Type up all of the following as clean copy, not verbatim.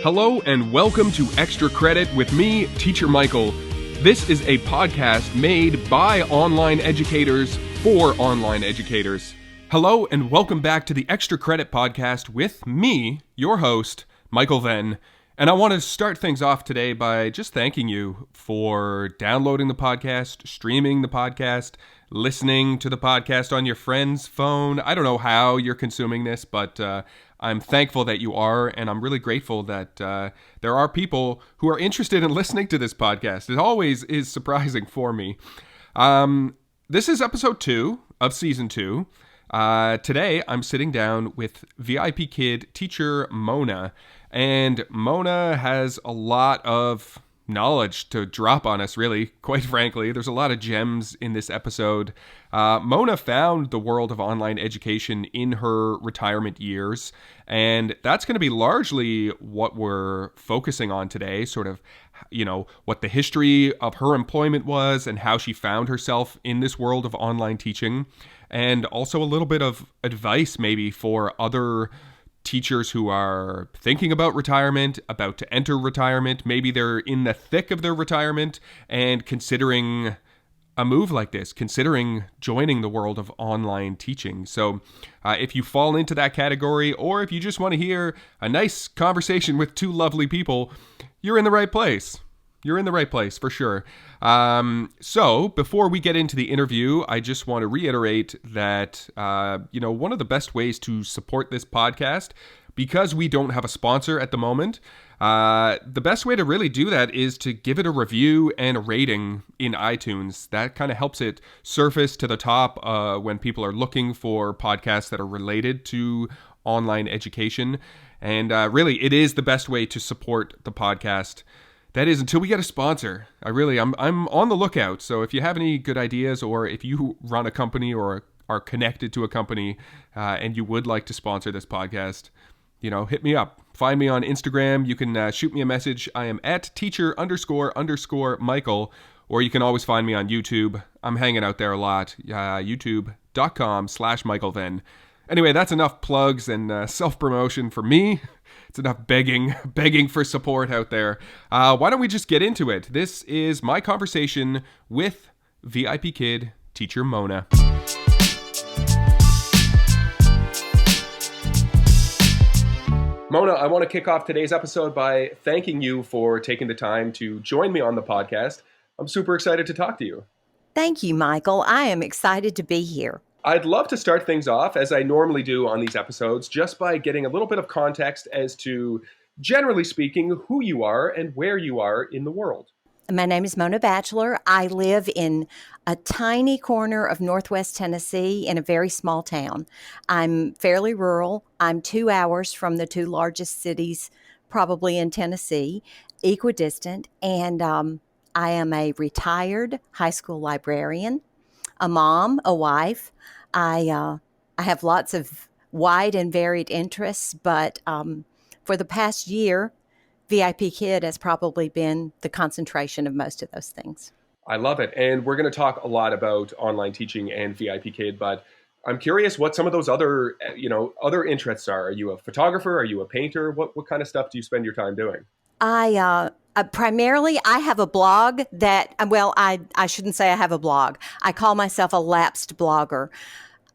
Hello and welcome to Extra Credit with me, Teacher Michael. This is a podcast made by online educators for online educators. Hello and welcome back to the Extra Credit podcast with me, your host, Michael Venn. And I want to start things off today by just thanking you for downloading the podcast, streaming the podcast, listening to the podcast on your friend's phone. I don't know how you're consuming this, but I'm thankful that you are, and I'm really grateful that there are people who are interested in listening to this podcast. It always is surprising for me. This is episode 2 of season 2. Today, I'm sitting down with VIPKid teacher Mona, and Mona has a lot of knowledge to drop on us, really, quite frankly. There's a lot of gems in this episode. Mona found the world of online education in her retirement years, and that's going to be largely what we're focusing on today, sort of, what the history of her employment was and how she found herself in this world of online teaching, and also a little bit of advice maybe for other teachers who are thinking about retirement, about to enter retirement. Maybe they're in the thick of their retirement and considering a move like this, considering joining the world of online teaching. So if you fall into that category, or if you just want to hear a nice conversation with two lovely people, you're in the right place. You're in the right place for sure. So before we get into the interview, I just want to reiterate that, one of the best ways to support this podcast, because we don't have a sponsor at the moment, the best way to really do that is to give it a review and a rating in iTunes. That kind of helps it surface to the top when people are looking for podcasts that are related to online education. And really, it is the best way to support the podcast. That is, until we get a sponsor. I'm on the lookout. So if you have any good ideas, or if you run a company or are connected to a company and you would like to sponsor this podcast, hit me up. Find me on Instagram. You can shoot me a message. I am at teacher__Michael, or you can always find me on YouTube. I'm hanging out there a lot. YouTube.com/MichaelVenn. Anyway, that's enough plugs and self-promotion for me. It's enough begging for support out there. Why don't we just get into it? This is my conversation with VIPKid teacher Mona. Mona, I want to kick off today's episode by thanking you for taking the time to join me on the podcast. I'm super excited to talk to you. Thank you, Michael. I am excited to be here. I'd love to start things off, as I normally do on these episodes, just by getting a little bit of context as to, generally speaking, who you are and where you are in the world. My name is Mona Batchelor. I live in a tiny corner of Northwest Tennessee in a very small town. I'm fairly rural. I'm 2 hours from the two largest cities probably in Tennessee, equidistant, and I am a retired high school librarian, a mom, a wife. I have lots of wide and varied interests, but for the past year, VIPKid has probably been the concentration of most of those things. I love it. And we're going to talk a lot about online teaching and VIPKid, but I'm curious what some of those other interests are. Are you a photographer? Are you a painter? What kind of stuff do you spend your time doing? Primarily, I have a blog that, I shouldn't say I have a blog. I call myself a lapsed blogger.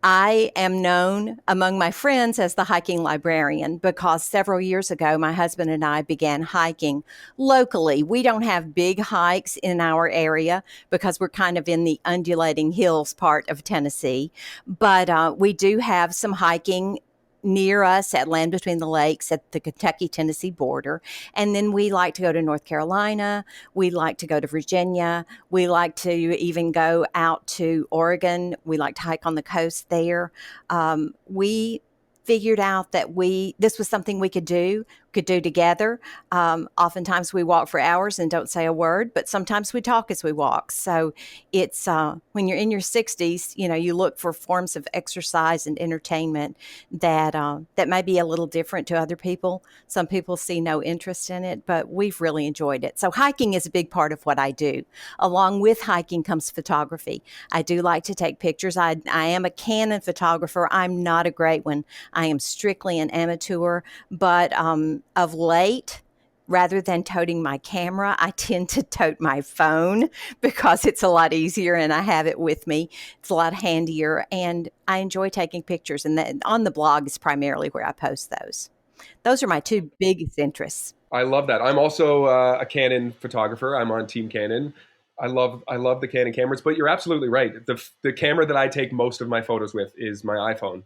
I am known among my friends as the hiking librarian because several years ago, my husband and I began hiking locally. We don't have big hikes in our area because we're kind of in the undulating hills part of Tennessee, but we do have some hiking near us at Land Between the Lakes at the Kentucky-Tennessee border. And then we like to go to North Carolina. We like to go to Virginia. We like to even go out to Oregon. We like to hike on the coast there. We figured out that this was something we could do together. Oftentimes we walk for hours and don't say a word, but sometimes we talk as we walk. So it's when you're in your 60s, you look for forms of exercise and entertainment that may be a little different to other people. Some people see no interest in it, but we've really enjoyed it. So hiking is a big part of what I do. Along with hiking comes photography. I do like to take pictures. I am a Canon photographer. I'm not a great one. I am strictly an amateur, but of late, rather than toting my camera, I tend to tote my phone because it's a lot easier and I have it with me. It's a lot handier and I enjoy taking pictures. And that, on the blog is primarily where I post those. Those are my two biggest interests. I love that. I'm also a Canon photographer. I'm on Team Canon. I love the Canon cameras, but you're absolutely right. The camera that I take most of my photos with is my iPhone.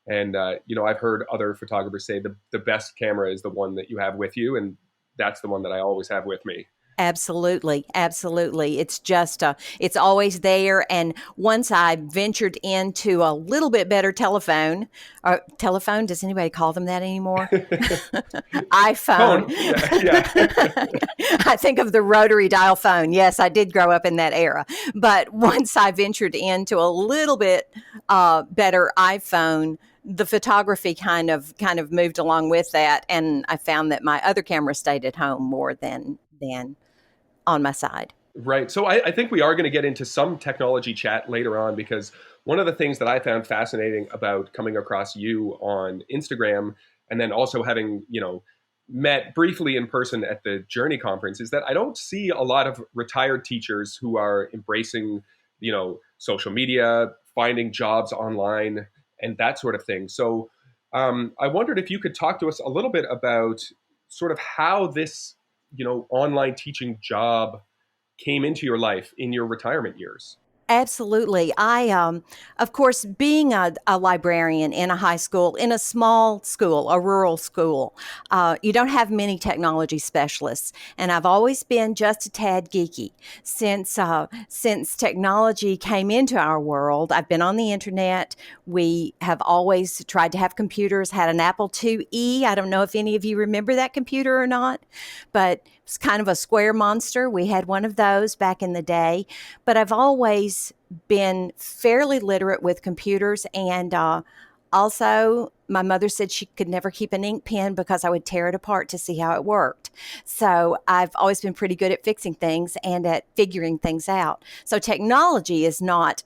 And I've heard other photographers say the best camera is the one that you have with you, and that's the one that I always have with me. Absolutely. Absolutely. It's just, it's always there. And once I ventured into a little bit better telephone, or telephone, does anybody call them that anymore? iPhone. Phone, yeah. I think of the rotary dial phone. Yes, I did grow up in that era. But once I ventured into a little bit better iPhone, the photography kind of moved along with that, and I found that my other camera stayed at home more than on my side. Right. So I think we are going to get into some technology chat later on, because one of the things that I found fascinating about coming across you on Instagram, and then also having, met briefly in person at the Journey conference, is that I don't see a lot of retired teachers who are embracing, social media, finding jobs online, and that sort of thing. So I wondered if you could talk to us a little bit about sort of how this, online teaching job came into your life in your retirement years. Absolutely. Of course, being a librarian in a high school, in a small school, a rural school, you don't have many technology specialists. And I've always been just a tad geeky. Since technology came into our world, I've been on the internet. We have always tried to have computers, had an Apple IIe. I don't know if any of you remember that computer or not, but it's kind of a square monster. We had one of those back in the day. But I've always been fairly literate with computers, and also my mother said she could never keep an ink pen because I would tear it apart to see how it worked. So I've always been pretty good at fixing things and at figuring things out. So technology is not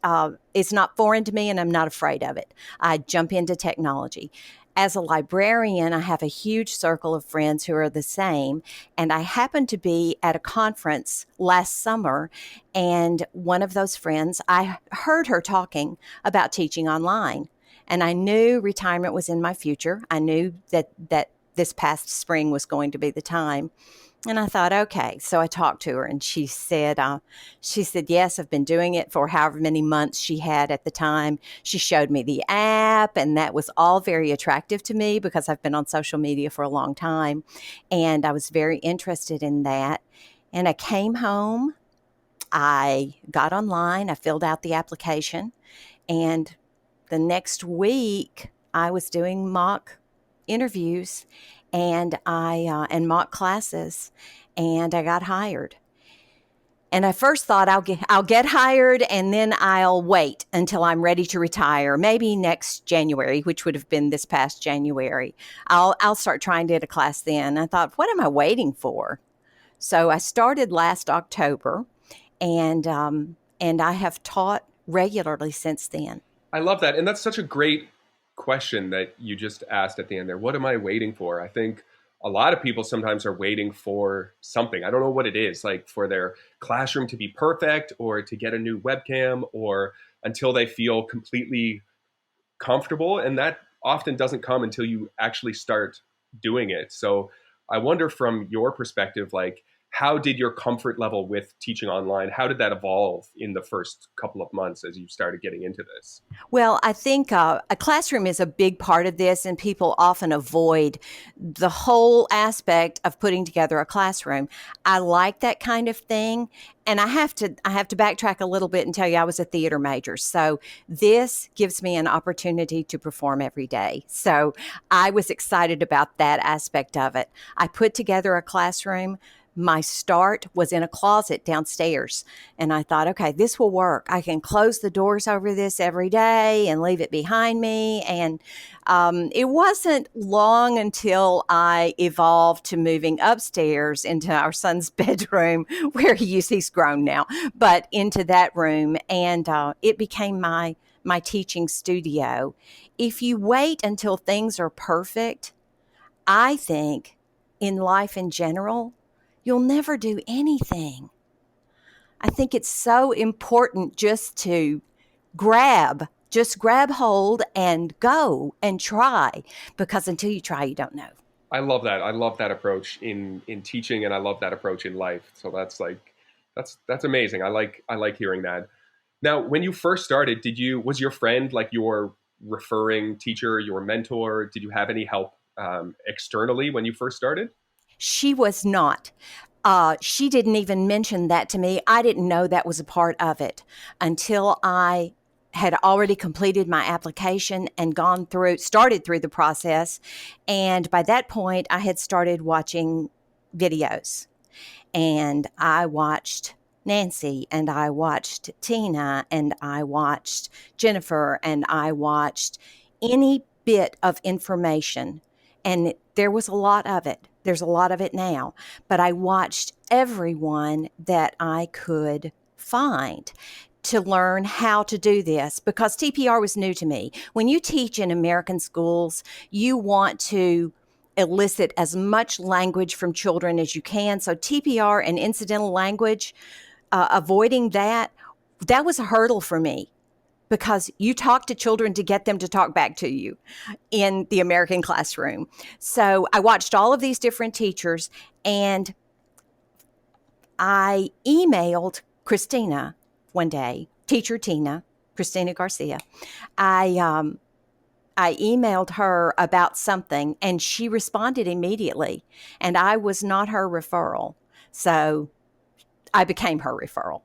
foreign to me, and I'm not afraid of it. I jump into technology. As a librarian, I have a huge circle of friends who are the same. And I happened to be at a conference last summer, and one of those friends, I heard her talking about teaching online. And I knew retirement was in my future. I knew that this past spring was going to be the time. And I thought, okay. So I talked to her, and she said, yes, I've been doing it for however many months she had at the time. She showed me the app, and that was all very attractive to me because I've been on social media for a long time. And I was very interested in that. And I came home, I got online, I filled out the application, and the next week I was doing mock interviews and and mock classes, and I got hired. And I first thought I'll get hired, and then I'll wait until I'm ready to retire, maybe next January, which would have been this past January. I'll start trying to get a class then. I thought, what am I waiting for? So I started last October, and I have taught regularly since then. I love that. And that's such a great question that you just asked at the end there. What am I waiting for? I think a lot of people sometimes are waiting for something. I don't know what it is, like for their classroom to be perfect, or to get a new webcam, or until they feel completely comfortable. And that often doesn't come until you actually start doing it. So I wonder, from your perspective, like, how did your comfort level with teaching online, how did that evolve in the first couple of months as you started getting into this? Well, I think a classroom is a big part of this, and people often avoid the whole aspect of putting together a classroom. I like that kind of thing, and I have to backtrack a little bit and tell you I was a theater major, so this gives me an opportunity to perform every day. So I was excited about that aspect of it. I put together a classroom. My start was in a closet downstairs, and I thought, okay, this will work. I can close the doors over this every day and leave it behind me. And it wasn't long until I evolved to moving upstairs into our son's bedroom, where he's grown now, but into that room, and it became my teaching studio. If you wait until things are perfect, I think in life in general, you'll never do anything. I think it's so important just grab hold and go and try, because until you try, you don't know. I love that. I love that approach in teaching, and I love that approach in life. So that's amazing. I like hearing that. Now, when you first started, was your friend like your referring teacher, your mentor? Did you have any help externally when you first started? She was not. She didn't even mention that to me. I didn't know that was a part of it until I had already completed my application and started through the process. And by that point, I had started watching videos, and I watched Nancy, and I watched Tina, and I watched Jennifer, and I watched any bit of information. And there was a lot of it. There's a lot of it now, but I watched everyone that I could find to learn how to do this, because TPR was new to me. When you teach in American schools, you want to elicit as much language from children as you can. So TPR and incidental language, avoiding that was a hurdle for me, because you talk to children to get them to talk back to you in the American classroom. So I watched all of these different teachers, and I emailed Christina one day, teacher Tina, Christina Garcia. I I emailed her about something, and she responded immediately, and I was not her referral. So I became her referral.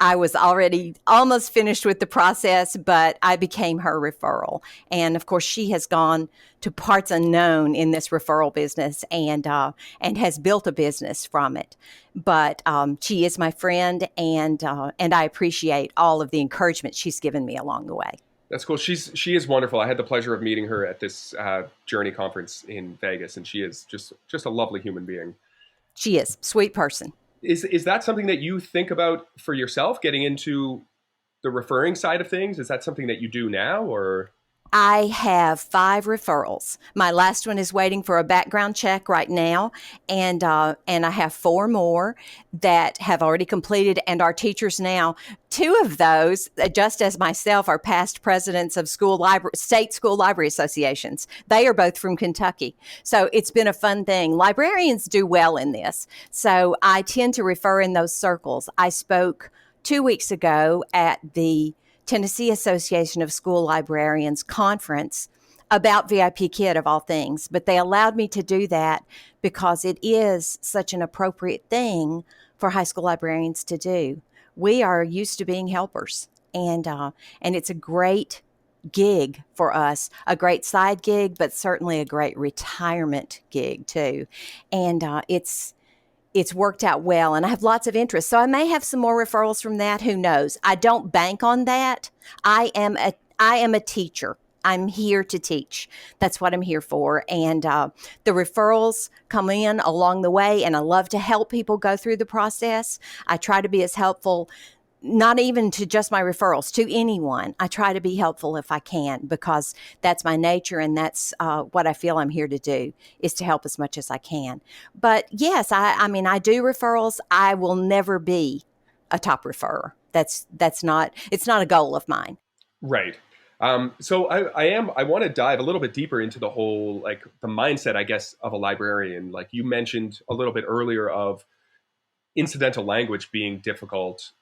I was already almost finished with the process, but I became her referral. And of course, she has gone to parts unknown in this referral business, and has built a business from it. But she is my friend, and I appreciate all of the encouragement she's given me along the way. That's cool. She is wonderful. I had the pleasure of meeting her at this Journey conference in Vegas, and she is just a lovely human being. She is sweet person. Is that something that you think about for yourself, getting into the referring side of things? Is that something that you do now, or? I have 5 referrals. My last one is waiting for a background check right now, and I have 4 more that have already completed and are teachers now. 2 of those, just as myself, are past presidents of state school library associations. They are both from Kentucky, so it's been a fun thing. Librarians do well in this, so I tend to refer in those circles. I spoke 2 weeks ago at the Tennessee Association of School Librarians conference about VIPKid of all things, but they allowed me to do that because it is such an appropriate thing for high school librarians to do. We are used to being helpers, and it's a great gig for us, a great side gig, but certainly a great retirement gig too. And it's worked out well, and I have lots of interest. So I may have some more referrals from that. Who knows? I don't bank on that. I am a teacher. I'm here to teach. That's what I'm here for. And the referrals come in along the way, and I love to help people go through the process. I try to be as helpful, not even to just my referrals, to anyone. I try to be helpful if I can, because that's my nature, and that's what I feel I'm here to do, is to help as much as I can. But yes, I mean, I do referrals. I will never be a top referrer. It's not a goal of mine. Right. So I want to dive a little bit deeper into the whole, like, the mindset, I guess, of a librarian. Like you mentioned a little bit earlier, of incidental language being difficult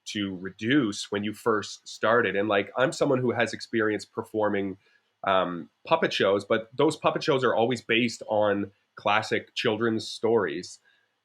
to reduce when you first started. And like, I'm someone who has experience performing puppet shows, but those puppet shows are always based on classic children's stories.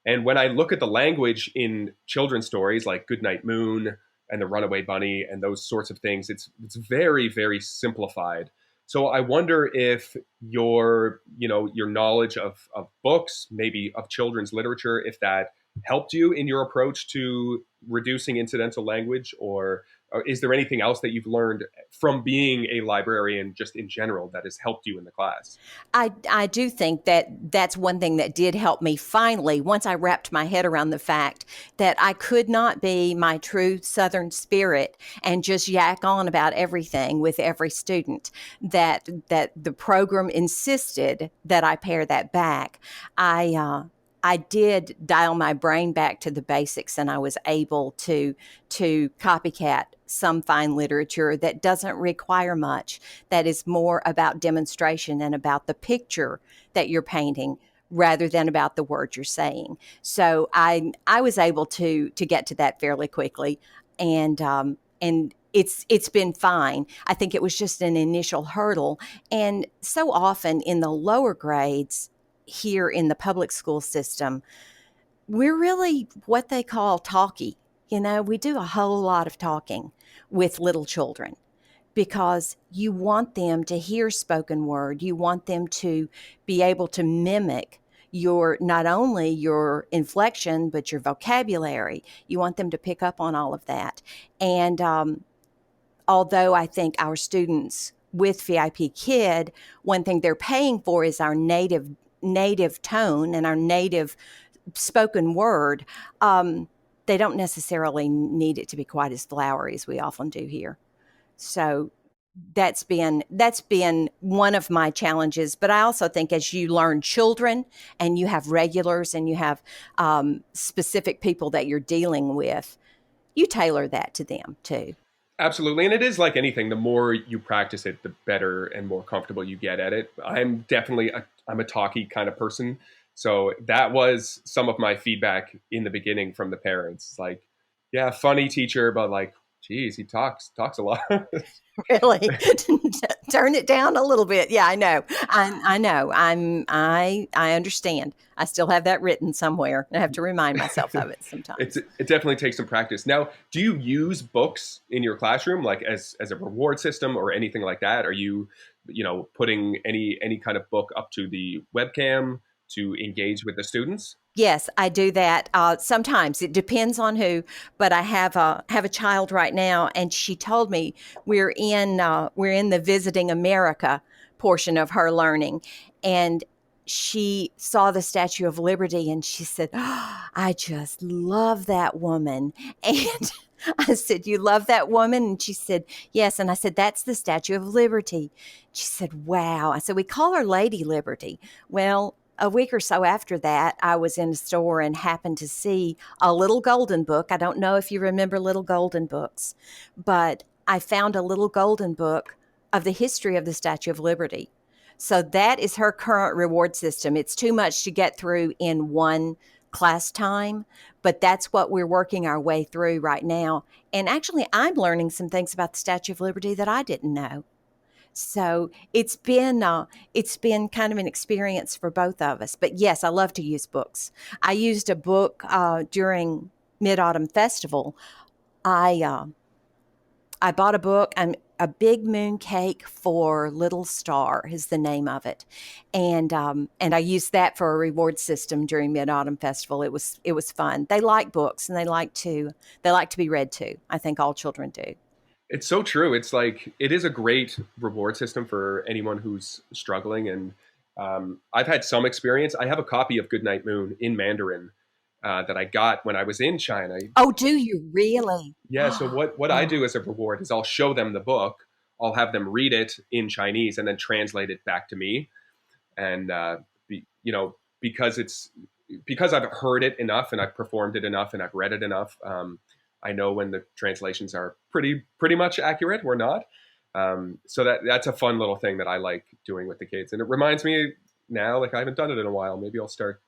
And when I look at the language in children's stories like Goodnight Moon and the Runaway Bunny and those sorts of things, it's very, very simplified. So I wonder if your knowledge of books, maybe of children's literature, if that helped you in your approach to reducing incidental language, or is there anything else that you've learned from being a librarian just in general that has helped you in the class? I do think that that's one thing that did help me finally, once I wrapped my head around the fact that I could not be my true Southern spirit and just yak on about everything with every student, that the program insisted that I pare that back. I did dial my brain back to the basics, and I was able to copycat some fine literature that doesn't require much, that is more about demonstration and about the picture that you're painting rather than about the words you're saying. So I was able to get to that fairly quickly, and it's been fine. I think it was just an initial hurdle, and so often in the lower grades here in the public school system, we're really what they call talky. We do a whole lot of talking with little children because you want them to hear spoken word. You want them to be able to mimic your, not only your inflection, but your vocabulary. You want them to pick up on all of that. And although I think our students with VIPKid, one thing they're paying for is our native tone and our native spoken word. They don't necessarily need it to be quite as flowery as we often do here. So that's been one of my challenges. But I also think as you learn children and you have regulars and you have specific people that you're dealing with, you tailor that to them too. Absolutely. And it is like anything, the more you practice it, the better and more comfortable you get at it. I'm definitely I'm a talky kind of person. So that was some of my feedback in the beginning from the parents. Like, yeah, funny teacher, but like, geez, he talks a lot. Really? Turn it down a little bit. Yeah, I know. I know. I understand. I still have that written somewhere. I have to remind myself of it sometimes. It definitely takes some practice. Now, do you use books in your classroom, like as a reward system or anything like that? Are you, putting any kind of book up to the webcam to engage with the students? Yes, I do that. Sometimes it depends on who, but I have a child right now, and she told me we're in the Visiting America portion of her learning, and she saw the Statue of Liberty, and she said, "Oh, I just love that woman." And I said, "You love that woman?" And she said, "Yes." And I said, "That's the Statue of Liberty." She said, "Wow." I said, "We call her Lady Liberty." Well, a week or so after that, I was in a store and happened to see a little golden book. I don't know if you remember little golden books, but I found a little golden book of the history of the Statue of Liberty. So that is her current reward system. It's too much to get through in one class time, but that's what we're working our way through right now. And actually, I'm learning some things about the Statue of Liberty that I didn't know. So it's been kind of an experience for both of us. But yes, I love to use books. I used a book during Mid Autumn Festival. I I bought a book. A Big Moon Cake for Little Star is the name of it, and I used that for a reward system during Mid Autumn Festival. It was fun. They like books and they like to be read to. I think all children do. It's so true. It's like it is a great reward system for anyone who's struggling. And I've had some experience. I have a copy of Goodnight Moon in Mandarin that I got when I was in China. Oh, do you really? Yeah. So what I do as a reward is I'll show them the book. I'll have them read it in Chinese and then translate it back to me. And because I've heard it enough and I've performed it enough and I've read it enough. I know when the translations are pretty much accurate or not. So that's a fun little thing that I like doing with the kids, and it reminds me now, like I haven't done it in a while. Maybe I'll start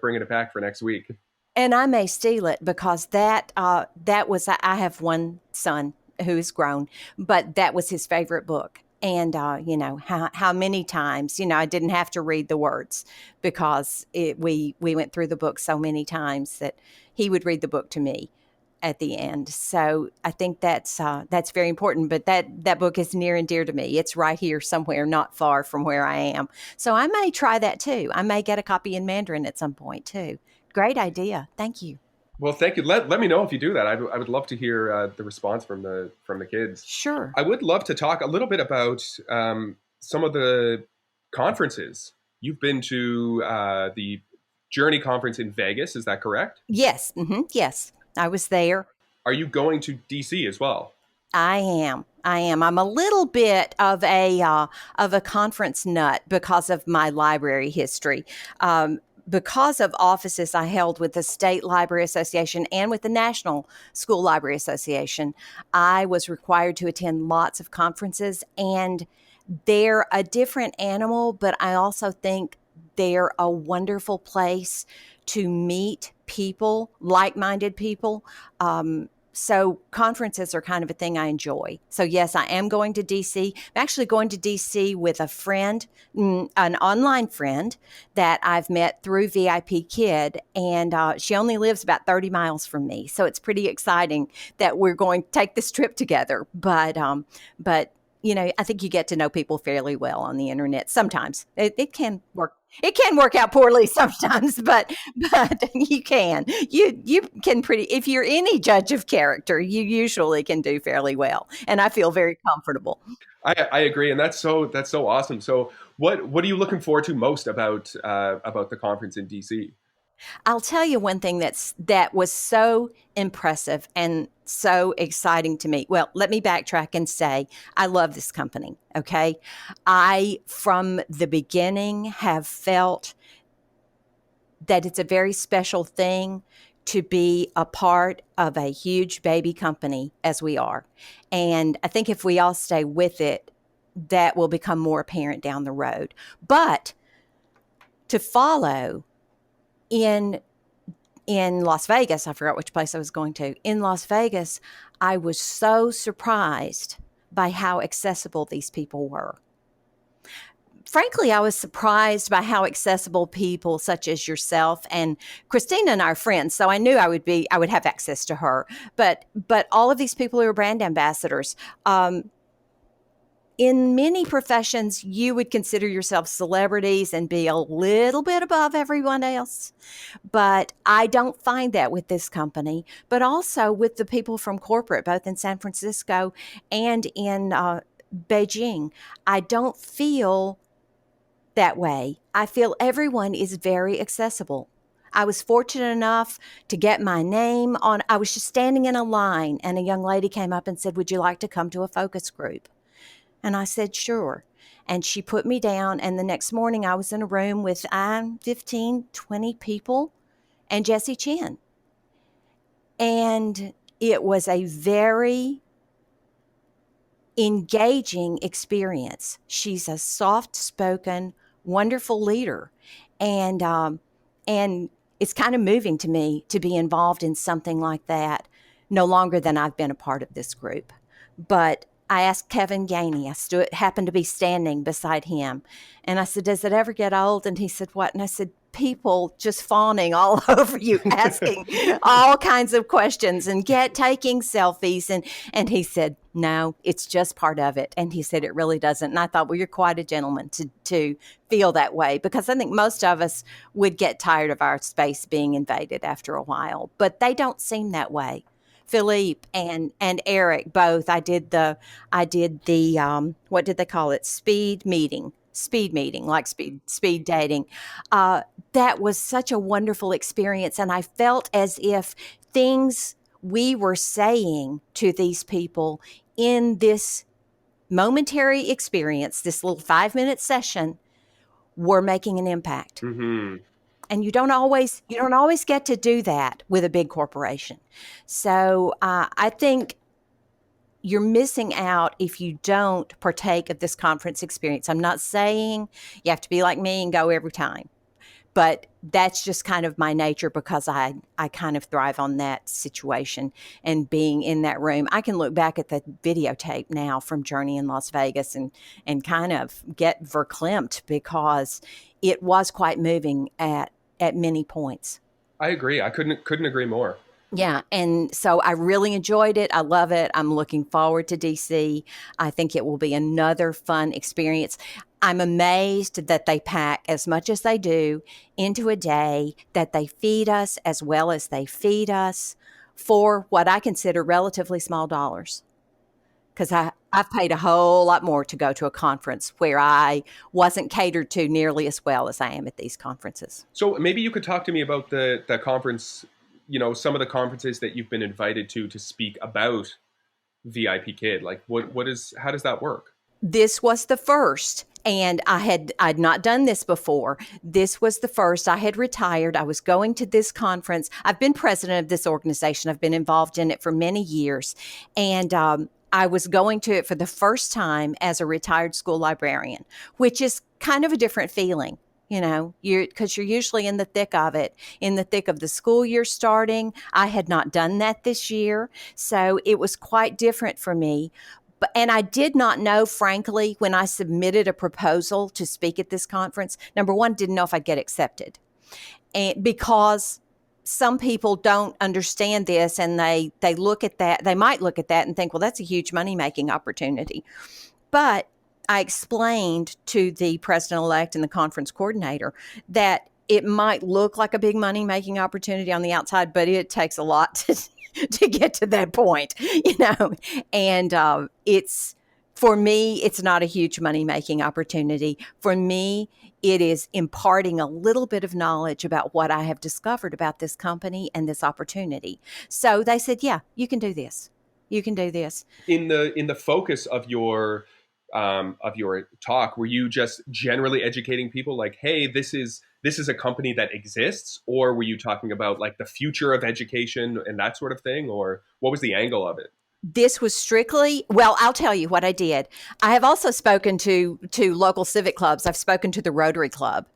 bringing it back for next week. And I may steal it because that was, I have one son who is grown, but that was his favorite book. And how many times I didn't have to read the words because we went through the book so many times that he would read the book to me at the end. So I think that's very important. But that book is near and dear to me. It's right here somewhere, not far from where I am. So I may try that too. I may get a copy in Mandarin at some point too. Great idea. Thank you. Well, thank you. Let me know if you do that. I would love to hear the response from the kids. Sure. I would love to talk a little bit about some of the conferences. You've been to the Journey conference in Vegas. Is that correct? Yes. Yes. I was there. Are you going to DC as well? I am. I am. I'm a little bit of a conference nut because of my library history. Because of offices I held with the State Library Association and with the National School Library Association, I was required to attend lots of conferences, and they're a different animal, but I also think they're a wonderful place to meet people, like-minded people. So conferences are kind of a thing I enjoy. So yes, I am going to DC. I'm actually going to DC with a friend, an online friend that I've met through VIPKid, and she only lives about 30 miles from me. So it's pretty exciting that we're going to take this trip together. But I think you get to know people fairly well on the internet. Sometimes it can work. It can work out poorly sometimes, but you can. You can pretty if you're any judge of character, you usually can do fairly well. And I feel very comfortable. I agree, and that's so awesome. So, what are you looking forward to most about the conference in DC? I'll tell you one thing that was so impressive and so exciting to me. Well, let me backtrack and say I love this company, okay? I from the beginning have felt that it's a very special thing to be a part of a huge baby company as we are. And I think if we all stay with it, that will become more apparent down the road. But to follow in Las Vegas, I forgot which place I was going to. In Las Vegas, I was so surprised by how accessible these people were. Frankly, I was surprised by how accessible people such as yourself and Christina and our friends. So I knew I would have access to her. But all of these people who are brand ambassadors, in many professions, you would consider yourself celebrities and be a little bit above everyone else. But I don't find that with this company, but also with the people from corporate, both in San Francisco and in Beijing. I don't feel that way. I feel everyone is very accessible. I was fortunate enough to get my name on. I was just standing in a line, and a young lady came up and said, "Would you like to come to a focus group?" And I said, "Sure." And she put me down. And the next morning, I was in a room with 15, 20 people and Jessie Chin. And it was a very engaging experience. She's a soft-spoken, wonderful leader. And it's kind of moving to me to be involved in something like that, no longer than I've been a part of this group. But I asked Kevin Gainey, happened to be standing beside him. And I said, "Does it ever get old?" And he said, "What?" And I said, "People just fawning all over you, asking all kinds of questions and taking selfies." And he said, "No, it's just part of it." And he said, "It really doesn't." And I thought, well, you're quite a gentleman to feel that way, because I think most of us would get tired of our space being invaded after a while, but they don't seem that way. Philippe and Eric both. I did the what did they call it? Speed meeting, like speed dating. That was such a wonderful experience, and I felt as if things we were saying to these people in this momentary experience, this little 5-minute session, were making an impact. Mm-hmm. And you don't always get to do that with a big corporation. So I think you're missing out if you don't partake of this conference experience. I'm not saying you have to be like me and go every time, but that's just kind of my nature, because I kind of thrive on that situation and being in that room. I can look back at the videotape now from Journey in Las Vegas and kind of get verklempt, because it was quite moving at many points. I agree. I couldn't agree more. Yeah, and so I really enjoyed it. I love it. I'm looking forward to DC. I think it will be another fun experience. I'm amazed that they pack as much as they do into a day, that they feed us as well as they feed us for what I consider relatively small dollars. Because I've paid a whole lot more to go to a conference where I wasn't catered to nearly as well as I am at these conferences. So maybe you could talk to me about the conference, some of the conferences that you've been invited to speak about VIP Kid. Like how does that work? This was the first, and I'd not done this before. This was the first. I had retired. I was going to this conference. I've been president of this organization. I've been involved in it for many years, and I was going to it for the first time as a retired school librarian, which is kind of a different feeling. Because you're usually in the thick of it, in the thick of the school year starting. I had not done that this year, so it was quite different for me. And I did not know, frankly, when I submitted a proposal to speak at this conference, number one, didn't know if I'd get accepted. And because some people don't understand this, and they look at that, they might look at that and think, well, that's a huge money-making opportunity. But I explained to the president-elect and the conference coordinator that it might look like a big money-making opportunity on the outside, but it takes a lot to get to that point, and for me, it's not a huge money-making opportunity. For me, it is imparting a little bit of knowledge about what I have discovered about this company and this opportunity. So they said, yeah, you can do this. You can do this. In the focus of your talk, were you just generally educating people like, hey, this is a company that exists, or were you talking about like the future of education and that sort of thing, or what was the angle of it? This was strictly, well, I'll tell you what I did. I have also spoken to local civic clubs. I've spoken to the Rotary Club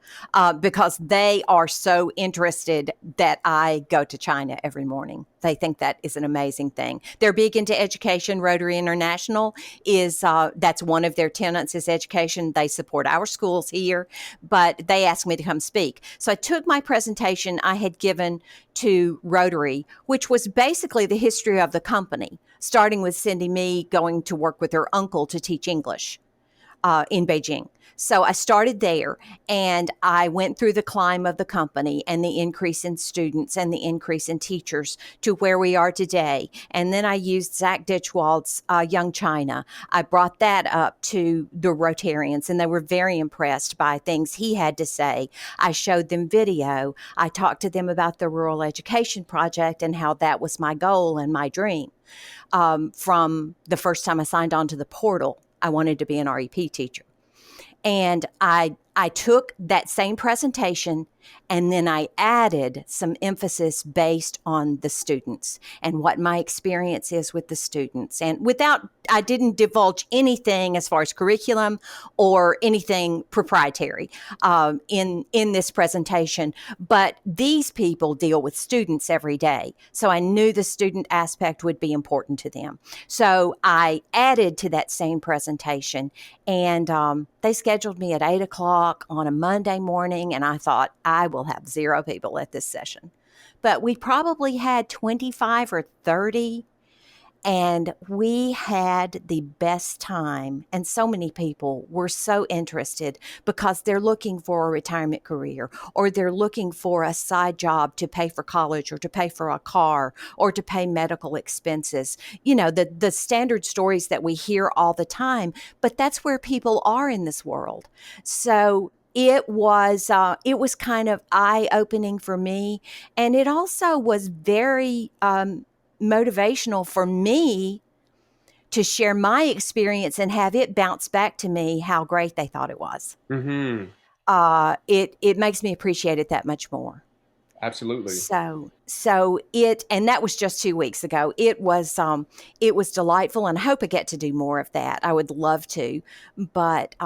because they are so interested that I go to China every morning. They think that is an amazing thing. They're big into education. Rotary International is, that's one of their tenets is education. They support our schools here, but they asked me to come speak. So I took my presentation I had given to Rotary, which was basically the history of the company, starting with Cindy Me going to work with her uncle to teach English in Beijing. So I started there, and I went through the climb of the company and the increase in students and the increase in teachers to where we are today. And then I used Zach Ditchwald's Young China. I brought that up to the Rotarians, and they were very impressed by things he had to say. I showed them video. I talked to them about the Rural Education Project and how that was my goal and my dream. From the first time I signed on to the portal, I wanted to be an REP teacher. And I took that same presentation, and then I added some emphasis based on the students and what my experience is with the students. And I didn't divulge anything as far as curriculum or anything proprietary in this presentation. But these people deal with students every day. So I knew the student aspect would be important to them. So I added to that same presentation, and they scheduled me at 8:00 on a Monday morning, and I thought, I will have 0 people at this session. But we probably had 25 or 30, and we had the best time. And so many people were so interested because they're looking for a retirement career, or they're looking for a side job to pay for college, or to pay for a car, or to pay medical expenses. The standard stories that we hear all the time, but that's where people are in this world. So it was kind of eye-opening for me, and it also was very motivational for me to share my experience and have it bounce back to me how great they thought it was. Mm-hmm. It makes me appreciate it that much more. Absolutely. And that was just 2 weeks ago. It was delightful, and I hope I get to do more of that. I would love to, but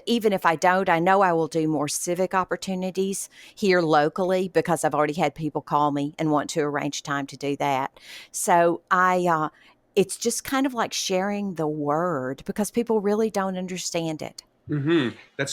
even if I don't, I know I will do more civic opportunities here locally, because I've already had people call me and want to arrange time to do that. So it's just kind of like sharing the word, because people really don't understand it. Mm-hmm. That's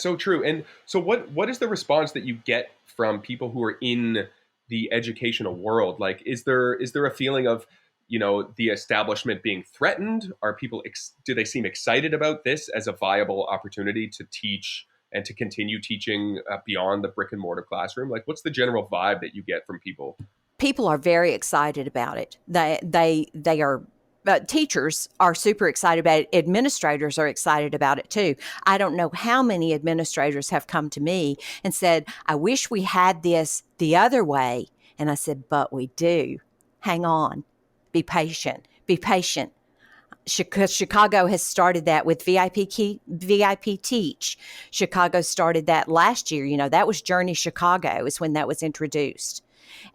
so true. And so what is the response that you get from people who are in the educational world? Like, is there a feeling of, the establishment being threatened? Are people, do they seem excited about this as a viable opportunity to teach and to continue teaching beyond the brick and mortar classroom? Like, what's the general vibe that you get from people? People are very excited about it. They are. Teachers are super excited about it. Administrators are excited about it too. I don't know how many administrators have come to me and said, I wish we had this the other way. And I said, but we do. Hang on. Be patient. Be patient. Chicago has started that with VIP Teach. Chicago started that last year. That was Journey Chicago is when that was introduced.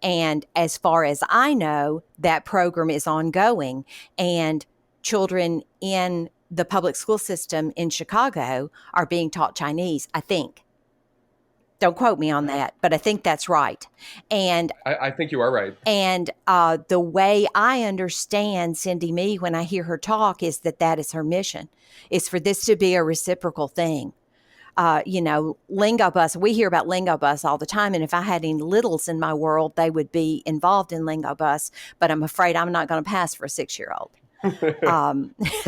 And as far as I know, that program is ongoing, and children in the public school system in Chicago are being taught Chinese, I think. Don't quote me on that, but I think that's right. And I think you are right. And the way I understand Cindy Mee when I hear her talk is that is her mission, is for this to be a reciprocal thing. Lingo bus, we hear about lingo bus all the time. And if I had any littles in my world, they would be involved in lingo bus, but I'm afraid I'm not going to pass for a 6-year-old.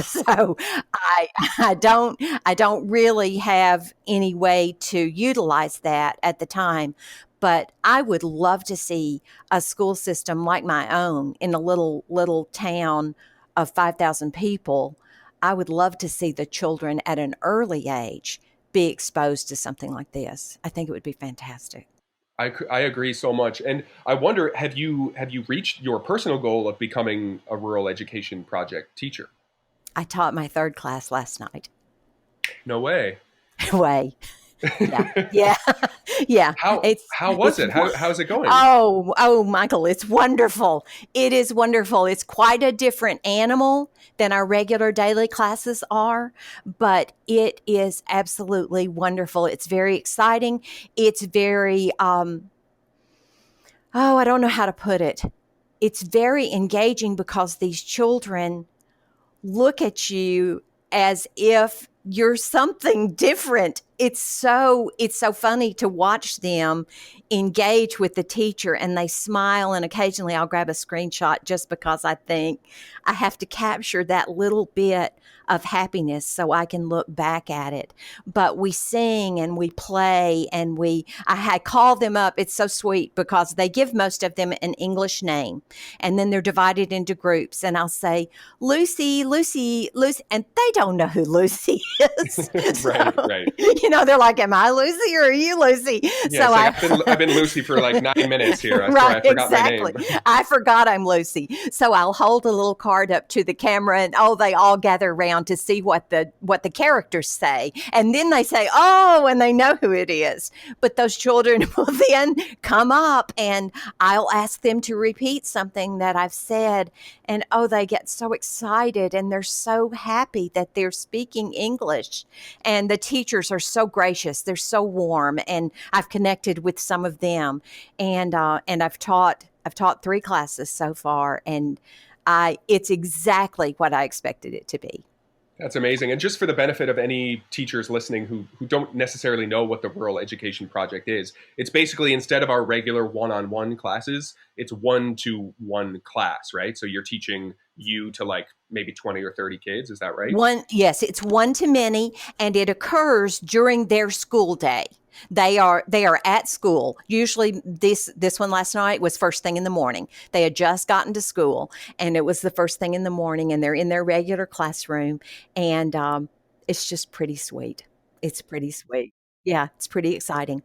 So I don't really have any way to utilize that at the time, but I would love to see a school system like my own in a little town of 5,000 people. I would love to see the children at an early age be exposed to something like this. I think it would be fantastic. I agree so much. And I wonder, have you reached your personal goal of becoming a rural education project teacher? I taught my 3rd class last night. No way. Yeah. Yeah. How was it? How's it going? Oh, Michael, it's wonderful. It is wonderful. It's quite a different animal than our regular daily classes are, but it is absolutely wonderful. It's very exciting. It's very, I don't know how to put it. It's very engaging because these children look at you as if you're something different. It's so funny to watch them engage with the teacher, and they smile, and occasionally I'll grab a screenshot just because I think I have to capture that little bit of happiness so I can look back at it. But we sing and we play and I call them up. It's so sweet because they give most of them an English name, and then they're divided into groups, and I'll say, Lucy, Lucy, Lucy, and they don't know who Lucy is. Right. They're like, am I Lucy or are you Lucy? Yeah, so I've been Lucy for like 9 minutes here. Right, I forgot exactly. my name. I forgot I'm Lucy. So I'll hold a little card up to the camera, and they all gather around to see what the characters say. And then they say, and they know who it is. But those children will then come up, and I'll ask them to repeat something that I've said. And they get so excited, and they're so happy that they're speaking English. And the teachers are so gracious. They're so warm. And I've connected with some of them. And I've taught 3 classes so far. And it's exactly what I expected it to be. That's amazing. And just for the benefit of any teachers listening who don't necessarily know what the Rural Education Project is, it's basically, instead of our regular one-on-one classes, it's 1-to-1 class, right? So you're teaching you to like maybe 20 or 30 kids. Is that right? Yes, it's 1-to-many, and it occurs during their school day. They are at school. Usually this one last night was first thing in the morning. They had just gotten to school, and it was the first thing in the morning, and they're in their regular classroom, and it's just pretty sweet. It's pretty sweet. Yeah, it's pretty exciting.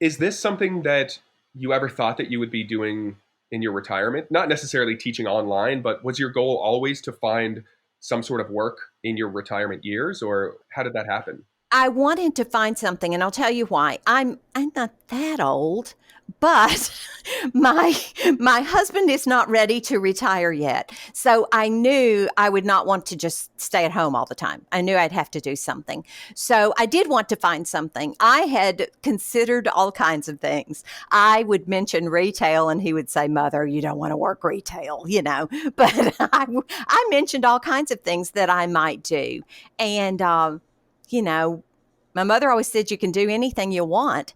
Is this something that you ever thought that you would be doing in your retirement? Not necessarily teaching online, but was your goal always to find some sort of work in your retirement years, or how did that happen? I wanted to find something, and I'll tell you why. I'm not that old, but my husband is not ready to retire yet. So I knew I would not want to just stay at home all the time. I knew I'd have to do something. So I did want to find something. I had considered all kinds of things. I would mention retail, and he would say, Mother, you don't want to work retail, But I mentioned all kinds of things that I might do. And my mother always said you can do anything you want.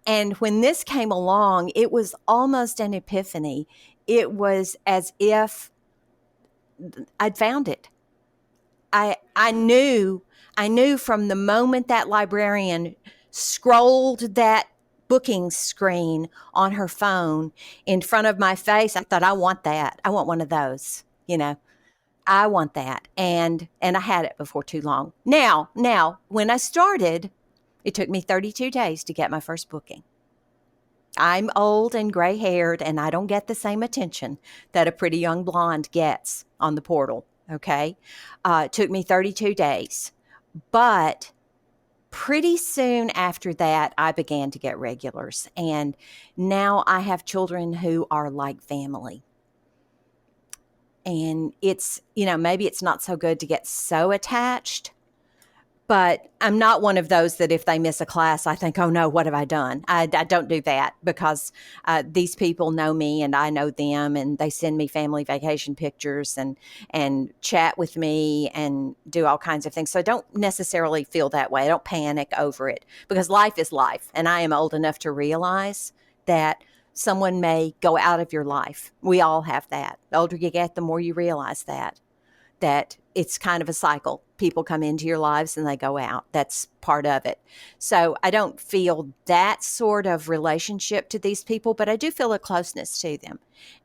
And when this came along, it was almost an epiphany. It was as if I'd found it. I knew from the moment that librarian scrolled that booking screen on her phone in front of my face, I thought, I want that. I want one of those. I want that. And I had it before too long. Now, when I started, it took me 32 days to get my first booking. I'm old and gray haired, and I don't get the same attention that a pretty young blonde gets on the portal. Okay. It took me 32 days. But pretty soon after that, I began to get regulars. And now I have children who are like family. And it's, maybe it's not so good to get so attached. But I'm not one of those that if they miss a class, I think, oh no, what have I done? I don't do that because these people know me and I know them, and they send me family vacation pictures and chat with me and do all kinds of things. So I don't necessarily feel that way. I don't panic over it because life is life. And I am old enough to realize that someone may go out of your life. We all have that. The older you get, the more you realize that it's kind of a cycle. People come into your lives and they go out. That's part of it. So I don't feel that sort of relationship to these people, but I do feel a closeness to them.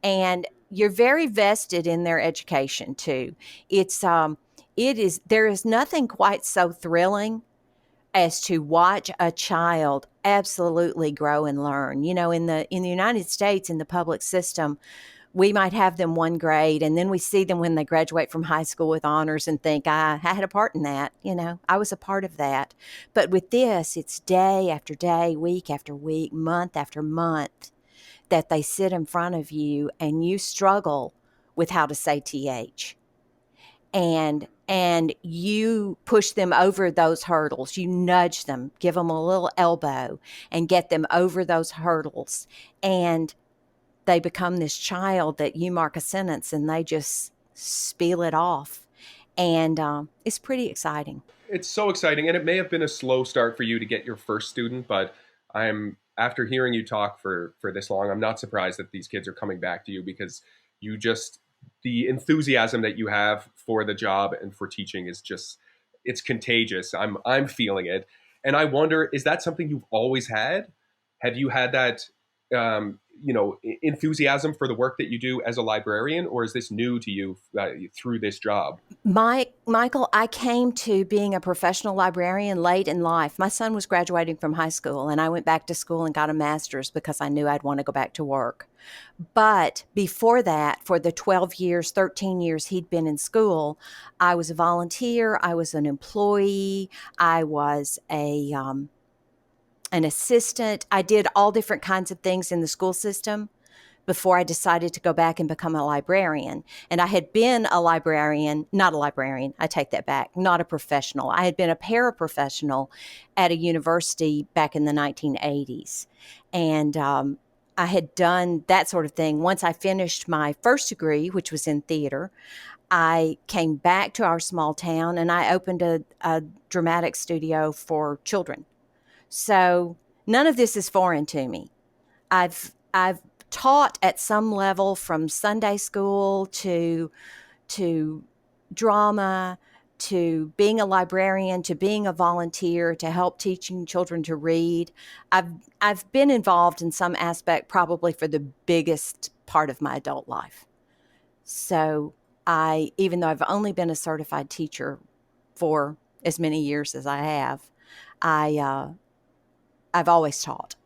And you're very vested in their education too. There is nothing quite so thrilling as to watch a child absolutely grow and learn. In the United States, in the public system, we might have them one grade, and then we see them when they graduate from high school with honors and think, I had a part in that. I was a part of that. But with this, it's day after day, week after week, month after month that they sit in front of you and you struggle with how to say TH. And you push them over those hurdles. You nudge them, give them a little elbow and get them over those hurdles. And they become this child that you mark a sentence and they just spiel it off. And it's pretty exciting. It's so exciting. And it may have been a slow start for you to get your first student, but after hearing you talk for this long, I'm not surprised that these kids are coming back to you because the enthusiasm that you have for the job and for teaching is just, it's contagious. I'm feeling it. And I wonder, is that something you've always had? Have you had that, enthusiasm for the work that you do as a librarian, or is this new to you through this job? Michael, I came to being a professional librarian late in life. My son was graduating from high school, and I went back to school and got a master's because I knew I'd want to go back to work. But before that, for the 12 years, 13 years he'd been in school, I was a volunteer, I was an employee, I was an assistant. I did all different kinds of things in the school system before I decided to go back and become a librarian. And I had been a librarian, not a librarian, I take that back, not a professional. I had been a paraprofessional at a university back in the 1980s. And I had done that sort of thing. Once I finished my first degree, which was in theater, I came back to our small town and I opened a dramatic studio for children. So none of this is foreign to me. I've taught at some level from Sunday school to drama, to being a librarian, to being a volunteer, to help teaching children to read. I've been involved in some aspect probably for the biggest part of my adult life. So even though I've only been a certified teacher for as many years as I have, I've always taught.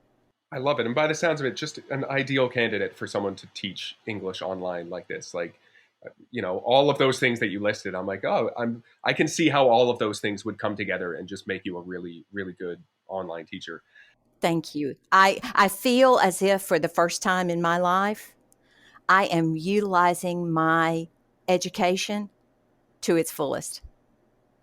I love it. And by the sounds of it, just an ideal candidate for someone to teach English online like this. Like, all of those things that you listed, I'm like, oh, I can see how all of those things would come together and just make you a really, really good online teacher. Thank you. I feel as if for the first time in my life, I am utilizing my education to its fullest.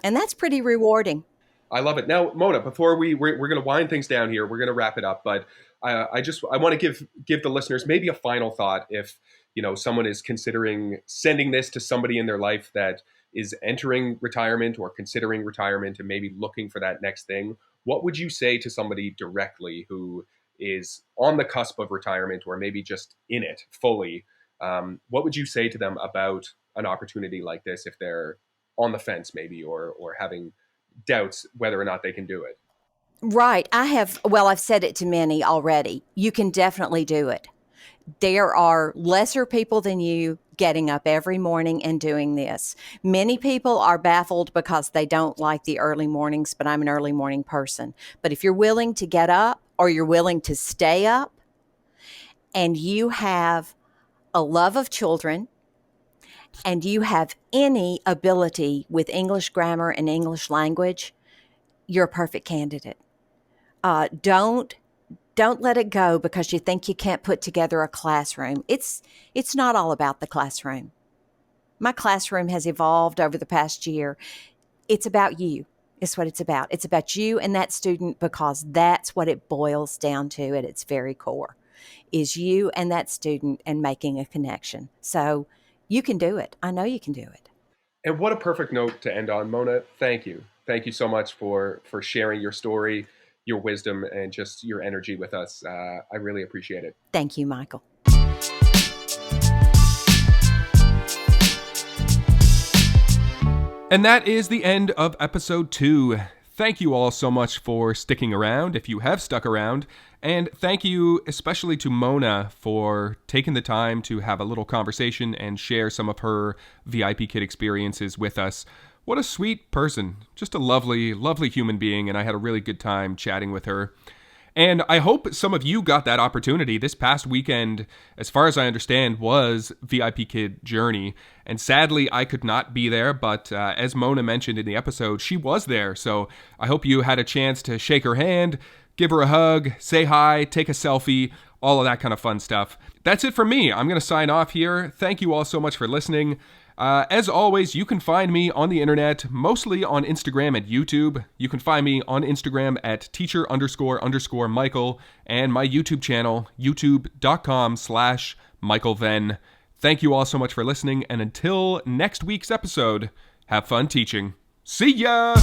And that's pretty rewarding. I love it. Now, Mona, before we're going to wind things down here, we're going to wrap it up, but I want to give the listeners maybe a final thought. If someone is considering sending this to somebody in their life that is entering retirement or considering retirement and maybe looking for that next thing, what would you say to somebody directly who is on the cusp of retirement or maybe just in it fully, what would you say to them about an opportunity like this if they're on the fence maybe or having doubts whether or not they can do it? Right. I've said it to many already. You can definitely do it. There are lesser people than you getting up every morning and doing this. Many people are baffled because they don't like the early mornings, but I'm an early morning person. But if you're willing to get up or you're willing to stay up and you have a love of children and you have any ability with English grammar and English language, you're a perfect candidate. Don't let it go because you think you can't put together a classroom. It's not all about the classroom. My classroom has evolved over the past year. It's about you. It's what it's about. It's about you and that student because that's what it boils down to at its very core, is you and that student and making a connection. So you can do it. I know you can do it. And what a perfect note to end on, Mona. Thank you. Thank you so much for sharing your story, your wisdom, and just your energy with us. I really appreciate it. Thank you, Michael. And that is the end of episode 2. Thank you all so much for sticking around, if you have stuck around. And thank you especially to Mona for taking the time to have a little conversation and share some of her VIPKid experiences with us. What a sweet person. Just a lovely, lovely human being, and I had a really good time chatting with her. And I hope some of you got that opportunity. This past weekend, as far as I understand, was VIPKid Journey. And sadly, I could not be there, but as Mona mentioned in the episode, she was there. So I hope you had a chance to shake her hand, give her a hug, say hi, take a selfie, all of that kind of fun stuff. That's it for me. I'm going to sign off here. Thank you all so much for listening. As always, you can find me on the internet, mostly on Instagram and YouTube. You can find me on Instagram at teacher__Michael and my YouTube channel, youtube.com/MichaelVenn. Thank you all so much for listening, and until next week's episode, have fun teaching. See ya!